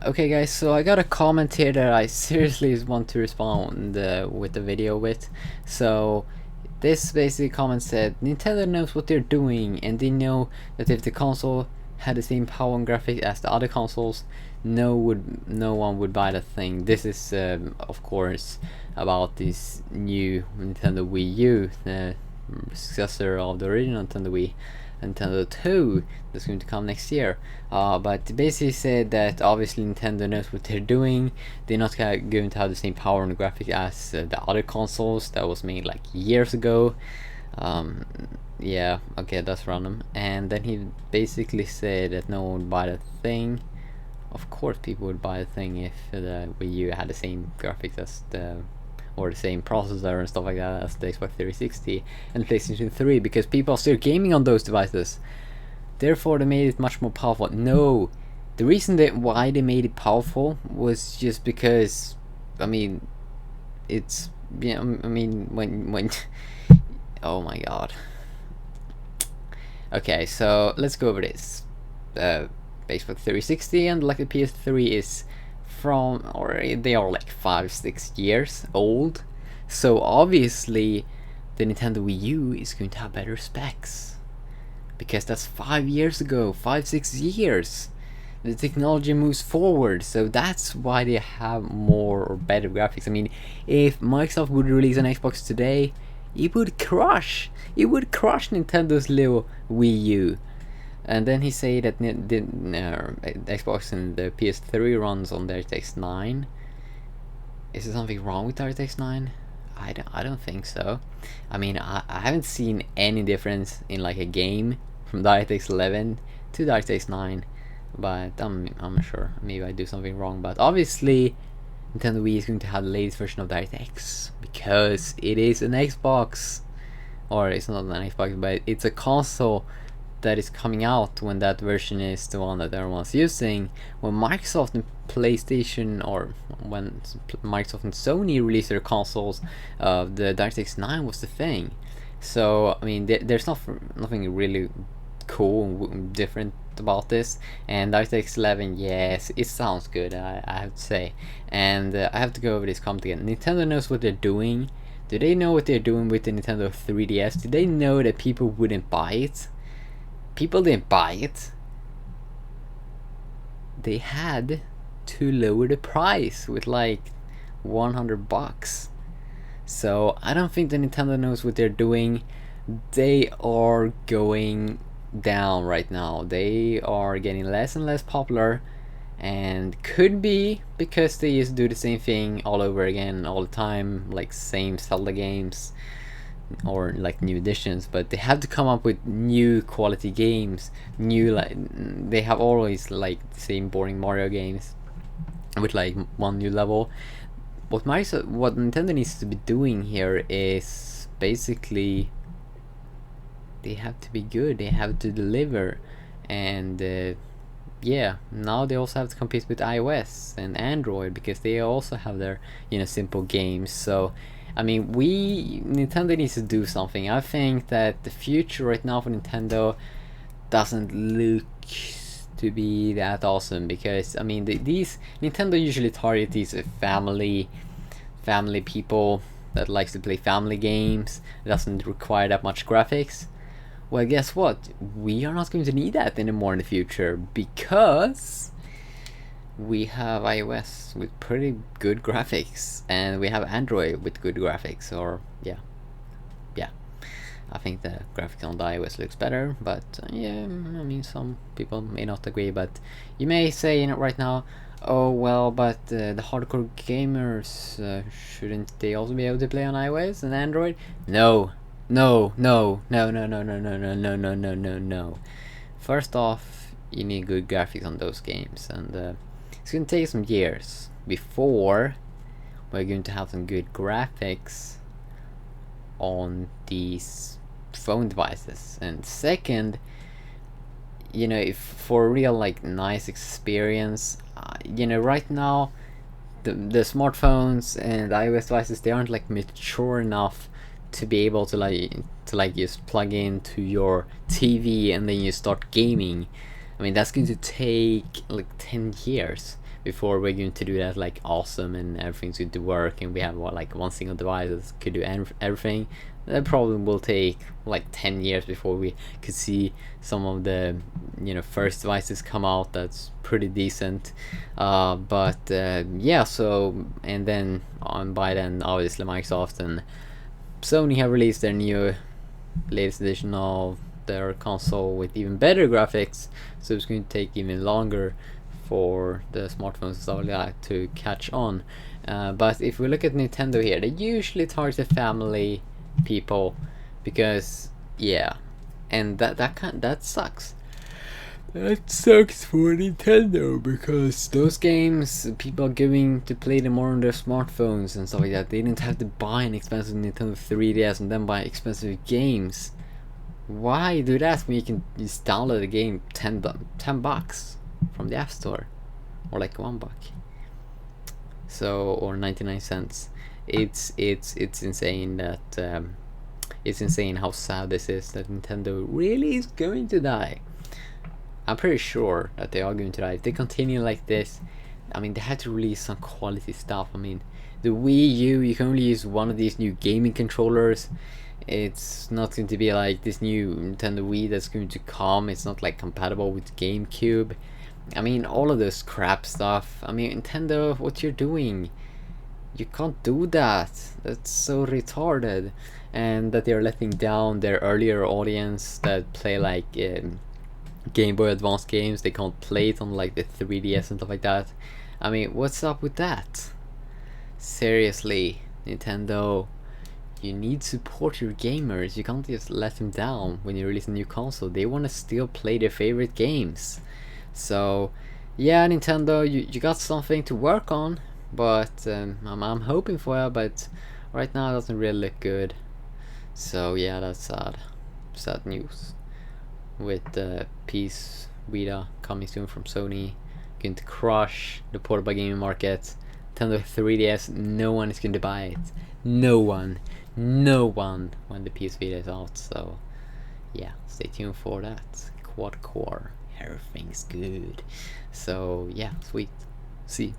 Okay guys, so I got a comment here that I seriously want to respond with the video with. So this basically comment said, Nintendo knows what they're doing and they know that if the console had the same power and graphics as the other consoles, no one would buy the thing. This is of course about this new Nintendo Wii U, the successor of the original Nintendo Wii, Nintendo 2, that's going to come next year. But basically said that obviously Nintendo knows what they're doing. They're not going to have the same power and graphic as the other consoles that was made like years ago. Yeah, okay, that's random. And then he basically said that no one would buy the thing. Of course people would buy the thing if the Wii U had the same graphics as or the same processor and stuff like that as the Xbox 360 and PlayStation 3, because people are still gaming on those devices. Therefore they made it much more powerful. No, the reason why they made it powerful was just because, I mean, it's, yeah, I mean, when oh my god. Okay, so let's go over this. Xbox 360 and like the PS3 is from, or they are like 5-6 years old, so obviously the Nintendo Wii U is going to have better specs, because that's 5 years ago, 5-6 years. The technology moves forward, so that's why they have more or better graphics. I mean, if Microsoft would release an Xbox today, it would crush Nintendo's little Wii U. And then he say that the Xbox and the PS3 runs on DirectX 9. Is there something wrong with DirectX 9? I don't think so. I mean, I haven't seen any difference in like a game from DirectX 11 to DirectX 9, but I'm sure maybe I do something wrong. But obviously Nintendo Wii is going to have the latest version of DirectX because it is an Xbox, or it's not an Xbox, but it's a console that is coming out when that version is the one that everyone's using. When Microsoft and PlayStation, or when Microsoft and Sony released their consoles, the DirectX 9 was the thing. So I mean, there's nothing really cool and different about this. And DirectX 11, yes, it sounds good, I have to say. And I have to go over this comment again. Nintendo knows what they're doing. Do they know what they're doing with the Nintendo 3DS? Do they know that people wouldn't buy it? People didn't buy it. They had to lower the price with like $100. So I don't think the Nintendo knows what they're doing. They are going down right now. They are getting less and less popular, and could be because they just do the same thing all over again all the time, like same Zelda games or like new editions. But they have to come up with new quality games, new, like, they have always like the same boring Mario games with like one new level. What Nintendo needs to be doing here is basically they have to be good, they have to deliver. And yeah, now they also have to compete with iOS and Android, because they also have their, you know, simple games. So I mean, Nintendo needs to do something. I think that the future right now for Nintendo doesn't look to be that awesome, because I mean, these Nintendo usually target these family people that likes to play family games. It doesn't require that much graphics. Well, guess what? We are not going to need that anymore in the future, because we have iOS with pretty good graphics, and we have Android with good graphics. Or yeah, I think the graphics on the iOS looks better, but yeah, I mean, some people may not agree. But you may say right now, oh well, but the hardcore gamers, shouldn't they also be able to play on iOS and Android? No. First off, you need good graphics on those games, and it's going to take some years before we're going to have some good graphics on these phone devices. And second, you know, if for a real like nice experience, you know, right now the smartphones and iOS devices, they aren't like mature enough to be able to like just plug into your TV and then you start gaming. I mean, that's going to take like 10 years before we're going to do that like awesome and everything's going to work and we have like one single device that could do everything. That probably will take like 10 years before we could see some of the first devices come out that's pretty decent. But yeah, so and then by then obviously Microsoft and Sony have released their new latest edition of their console with even better graphics, so it's going to take even longer for the smartphones and stuff like that to catch on. But if we look at Nintendo here, they usually target the family people because and that sucks. That sucks for Nintendo because those games people are going to play them more on their smartphones and stuff like that. They didn't have to buy an expensive Nintendo 3DS and then buy expensive games. Why do that when you can just download a game $10 from the App Store, or like $1, so or 99 cents. It's insane that it's insane how sad this is that Nintendo really is going to die. I'm pretty sure that they are going to die if they continue like this. I mean, they had to release some quality stuff. I mean, the Wii U, you can only use one of these new gaming controllers. It's not going to be like this new Nintendo Wii that's going to come. It's not like compatible with GameCube. I mean, all of this crap stuff. I mean, Nintendo, what you're doing? You can't do that. That's so retarded. And that they're letting down their earlier audience that play like Game Boy Advance games. They can't play it on like the 3DS and stuff like that. I mean, what's up with that? Seriously, Nintendo, you need to support your gamers. You can't just let them down when you release a new console. They want to still play their favorite games. So yeah, Nintendo, you got something to work on, but I'm hoping for it, but right now it doesn't really look good. So yeah, that's sad news with the PS Vita coming soon from Sony, going to crush the portable gaming market. Nintendo 3DS, no one is going to buy it. No one when the PS Vita is out. So yeah, stay tuned for that. Quad core, everything's good. So yeah, sweet. See.